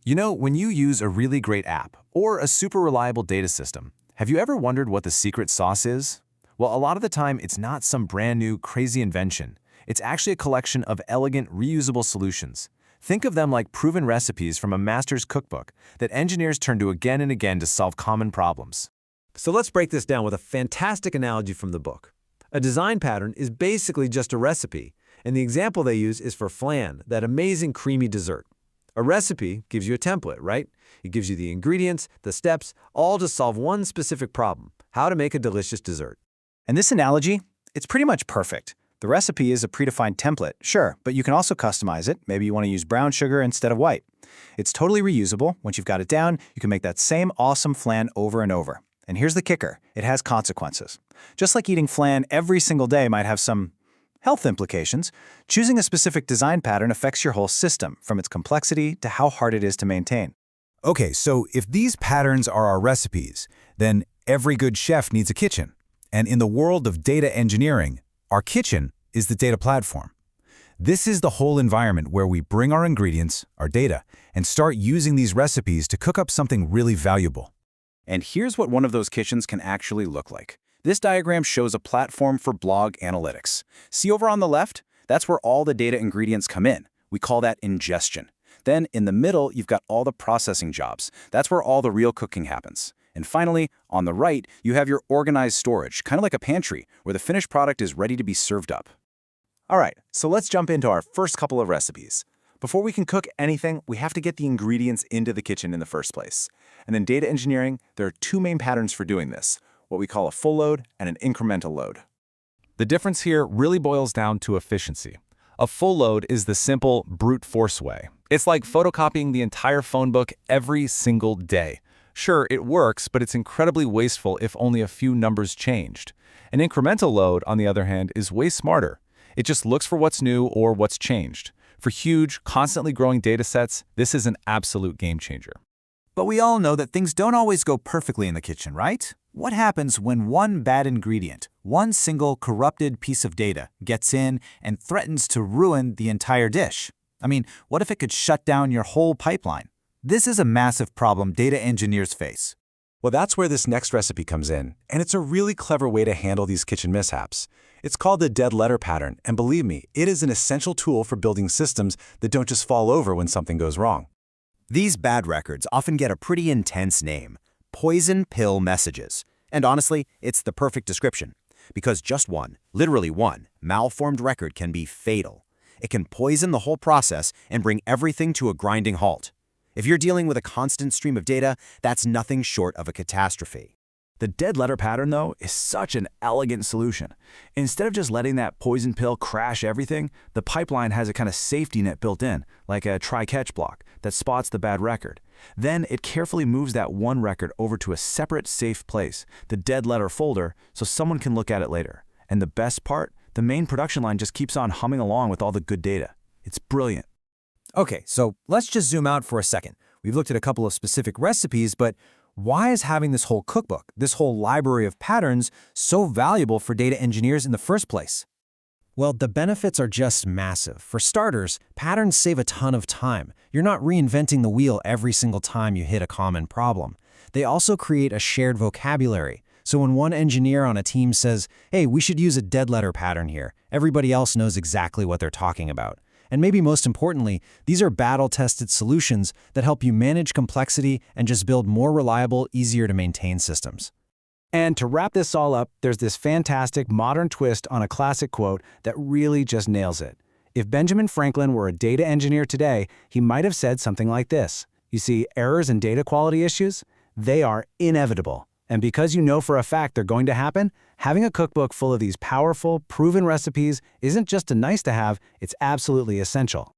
You know, when you use a really great app or a super reliable data system, have you ever wondered what the secret sauce is? Well, a lot of the time, it's not some brand new, crazy invention. It's actually a collection of elegant, reusable solutions. Think of them like proven recipes from a master's cookbook that engineers turn to again and again to solve common problems. So let's break this down with a fantastic analogy from the book. A design pattern is basically just a recipe, and the example they use is for flan, that amazing creamy dessert. A recipe gives you a template, right? It gives you the ingredients, the steps, all to solve one specific problem: how to make a delicious dessert. And this analogy, it's pretty much perfect. The recipe is a predefined template, sure, but you can also customize it. Maybe you want to use brown sugar instead of white. It's totally reusable. Once you've got it down, you can make that same awesome flan over and over. And here's the kicker. It has consequences. Just like eating flan every single day might have some health implications, choosing a specific design pattern affects your whole system, from its complexity to how hard it is to maintain. Okay, so if these patterns are our recipes, then every good chef needs a kitchen. And in the world of data engineering, our kitchen is the data platform. This is the whole environment where we bring our ingredients, our data, and start using these recipes to cook up something really valuable. And here's what one of those kitchens can actually look like. This diagram shows a platform for blog analytics. See over on the left? That's where all the data ingredients come in. We call that ingestion. Then in the middle, you've got all the processing jobs. That's where all the real cooking happens. And finally, on the right, you have your organized storage, kind of like a pantry, where the finished product is ready to be served up. All right, so let's jump into our first couple of recipes. Before we can cook anything, we have to get the ingredients into the kitchen in the first place. And in data engineering, there are two main patterns for doing this: what we call a full load and an incremental load. The difference here really boils down to efficiency. A full load is the simple, brute force way. It's like photocopying the entire phone book every single day. Sure, it works, but it's incredibly wasteful if only a few numbers changed. An incremental load, on the other hand, is way smarter. It just looks for what's new or what's changed. For huge, constantly growing data sets, this is an absolute game changer. But we all know that things don't always go perfectly in the kitchen, right? What happens when one bad ingredient, one single corrupted piece of data, gets in and threatens to ruin the entire dish? I mean, what if it could shut down your whole pipeline? This is a massive problem data engineers face. Well, that's where this next recipe comes in, and it's a really clever way to handle these kitchen mishaps. It's called the dead letter pattern, and believe me, it is an essential tool for building systems that don't just fall over when something goes wrong. These bad records often get a pretty intense name: poison pill messages. And honestly, it's the perfect description. Because just one, literally one, malformed record can be fatal. It can poison the whole process and bring everything to a grinding halt. If you're dealing with a constant stream of data, that's nothing short of a catastrophe. The dead letter pattern, though, is such an elegant solution. Instead of just letting that poison pill crash everything, the pipeline has a kind of safety net built in, like a try-catch block that spots the bad record. Then it carefully moves that one record over to a separate safe place, the dead letter folder, so someone can look at it later. And the best part, the main production line just keeps on humming along with all the good data. It's brilliant. Okay, so let's just zoom out for a second. We've looked at a couple of specific recipes, but why is having this whole cookbook, this whole library of patterns, so valuable for data engineers in the first place? Well, the benefits are just massive. For starters, patterns save a ton of time. You're not reinventing the wheel every single time you hit a common problem. They also create a shared vocabulary. So when one engineer on a team says, hey, we should use a dead letter pattern here, everybody else knows exactly what they're talking about. And maybe most importantly, these are battle-tested solutions that help you manage complexity and just build more reliable, easier-to-maintain systems. And to wrap this all up, there's this fantastic modern twist on a classic quote that really just nails it. If Benjamin Franklin were a data engineer today, he might have said something like this: you see, errors and data quality issues, they are inevitable. And because you know for a fact they're going to happen, having a cookbook full of these powerful, proven recipes isn't just a nice to have, it's absolutely essential.